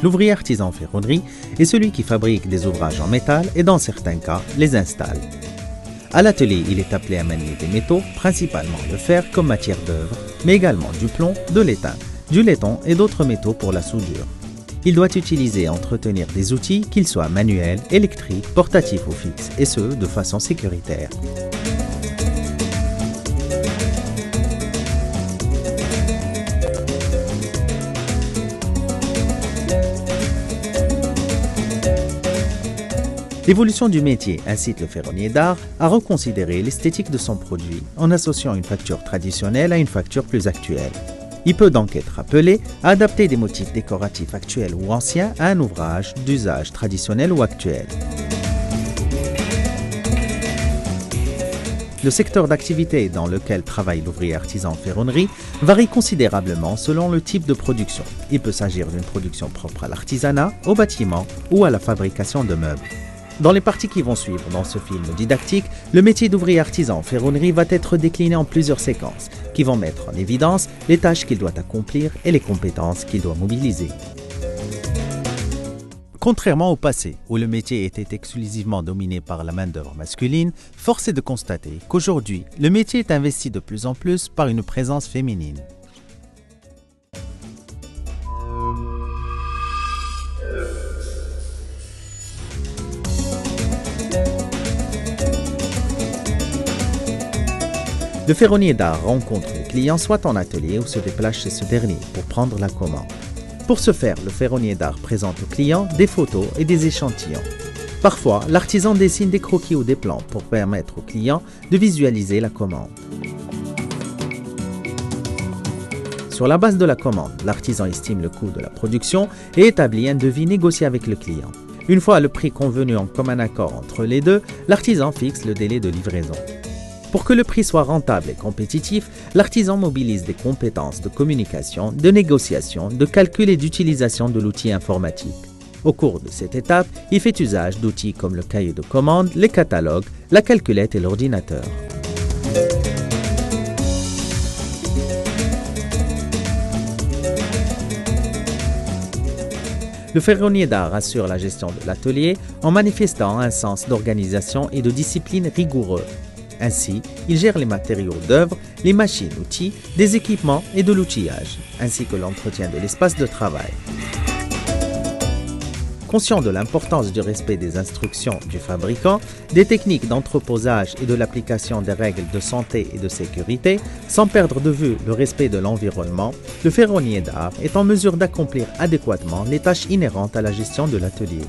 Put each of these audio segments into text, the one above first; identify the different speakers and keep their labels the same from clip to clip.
Speaker 1: L'ouvrier artisan en ferronnerie est celui qui fabrique des ouvrages en métal et dans certains cas les installe. À l'atelier, il est appelé à manier des métaux, principalement le fer comme matière d'œuvre, mais également du plomb, de l'étain, du laiton et d'autres métaux pour la soudure. Il doit utiliser et entretenir des outils, qu'ils soient manuels, électriques, portatifs ou fixes, et ce, de façon sécuritaire. L'évolution du métier incite le ferronnier d'art à reconsidérer l'esthétique de son produit en associant une facture traditionnelle à une facture plus actuelle. Il peut donc être appelé à adapter des motifs décoratifs actuels ou anciens à un ouvrage d'usage traditionnel ou actuel. Le secteur d'activité dans lequel travaille l'ouvrier artisan en ferronnerie varie considérablement selon le type de production. Il peut s'agir d'une production propre à l'artisanat, au bâtiment ou à la fabrication de meubles. Dans les parties qui vont suivre dans ce film didactique, le métier d'ouvrier artisan en ferronnerie va être décliné en plusieurs séquences qui vont mettre en évidence les tâches qu'il doit accomplir et les compétences qu'il doit mobiliser. Contrairement au passé, où le métier était exclusivement dominé par la main-d'œuvre masculine, force est de constater qu'aujourd'hui, le métier est investi de plus en plus par une présence féminine. Le ferronnier d'art rencontre le client soit en atelier ou se déplace chez ce dernier pour prendre la commande. Pour ce faire, le ferronnier d'art présente au client des photos et des échantillons. Parfois, l'artisan dessine des croquis ou des plans pour permettre au client de visualiser la commande. Sur la base de la commande, l'artisan estime le coût de la production et établit un devis négocié avec le client. Une fois le prix convenu en commun accord entre les deux, l'artisan fixe le délai de livraison. Pour que le prix soit rentable et compétitif, l'artisan mobilise des compétences de communication, de négociation, de calcul et d'utilisation de l'outil informatique. Au cours de cette étape, il fait usage d'outils comme le cahier de commande, les catalogues, la calculette et l'ordinateur. Le ferronnier d'art assure la gestion de l'atelier en manifestant un sens d'organisation et de discipline rigoureux. Ainsi, il gère les matériaux d'œuvre, les machines-outils, des équipements et de l'outillage, ainsi que l'entretien de l'espace de travail. Conscient de l'importance du respect des instructions du fabricant, des techniques d'entreposage et de l'application des règles de santé et de sécurité, sans perdre de vue le respect de l'environnement, le ferronnier d'art est en mesure d'accomplir adéquatement les tâches inhérentes à la gestion de l'atelier.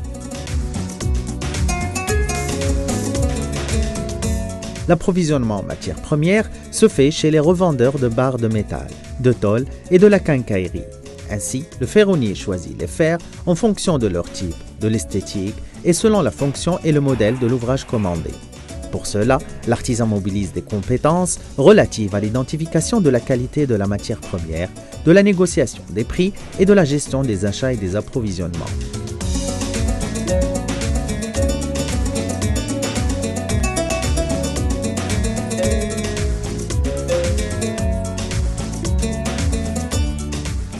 Speaker 1: L'approvisionnement en matières premières se fait chez les revendeurs de barres de métal, de tôle et de la quincaillerie. Ainsi, le ferronnier choisit les fers en fonction de leur type, de l'esthétique et selon la fonction et le modèle de l'ouvrage commandé. Pour cela, l'artisan mobilise des compétences relatives à l'identification de la qualité de la matière première, de la négociation des prix et de la gestion des achats et des approvisionnements.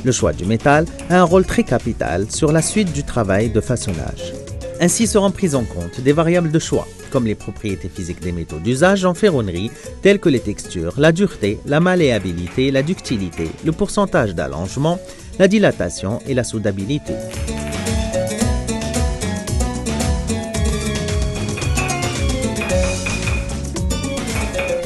Speaker 1: Le choix du métal a un rôle très capital sur la suite du travail de façonnage. Ainsi seront prises en compte des variables de choix, comme les propriétés physiques des métaux d'usage en ferronnerie, telles que les textures, la dureté, la malléabilité, la ductilité, le pourcentage d'allongement, la dilatation et la soudabilité.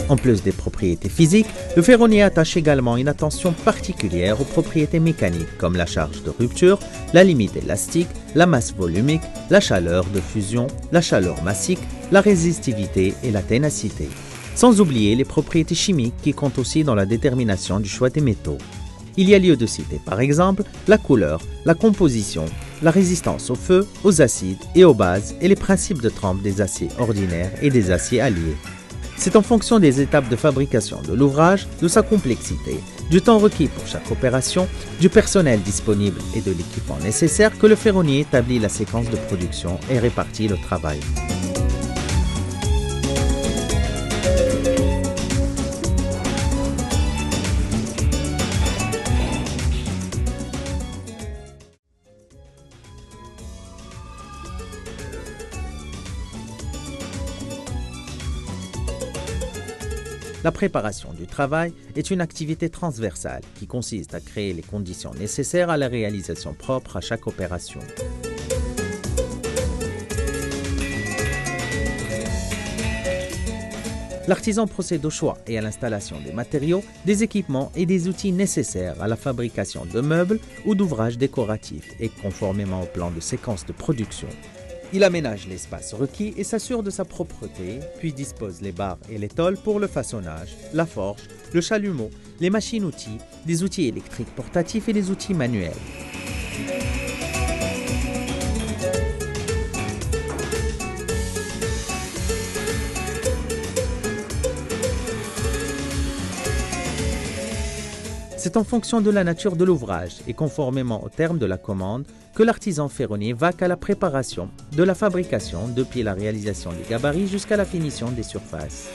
Speaker 1: En plus des propriétés physiques, le ferronnier attache également une attention particulière aux propriétés mécaniques comme la charge de rupture, la limite élastique, la masse volumique, la chaleur de fusion, la chaleur massique, la résistivité et la ténacité. Sans oublier les propriétés chimiques qui comptent aussi dans la détermination du choix des métaux. Il y a lieu de citer par exemple la couleur, la composition, la résistance au feu, aux acides et aux bases et les principes de trempe des aciers ordinaires et des aciers alliés. C'est en fonction des étapes de fabrication de l'ouvrage, de sa complexité, du temps requis pour chaque opération, du personnel disponible et de l'équipement nécessaire que le ferronnier établit la séquence de production et répartit le travail. La préparation du travail est une activité transversale qui consiste à créer les conditions nécessaires à la réalisation propre à chaque opération. L'artisan procède au choix et à l'installation des matériaux, des équipements et des outils nécessaires à la fabrication de meubles ou d'ouvrages décoratifs et conformément au plan de séquence de production. Il aménage l'espace requis et s'assure de sa propreté, puis dispose les barres et les tôles pour le façonnage, la forge, le chalumeau, les machines-outils, des outils électriques portatifs et des outils manuels. C'est en fonction de la nature de l'ouvrage et conformément aux termes de la commande que l'artisan ferronnier vaque à la préparation, de la fabrication depuis la réalisation des gabarits jusqu'à la finition des surfaces.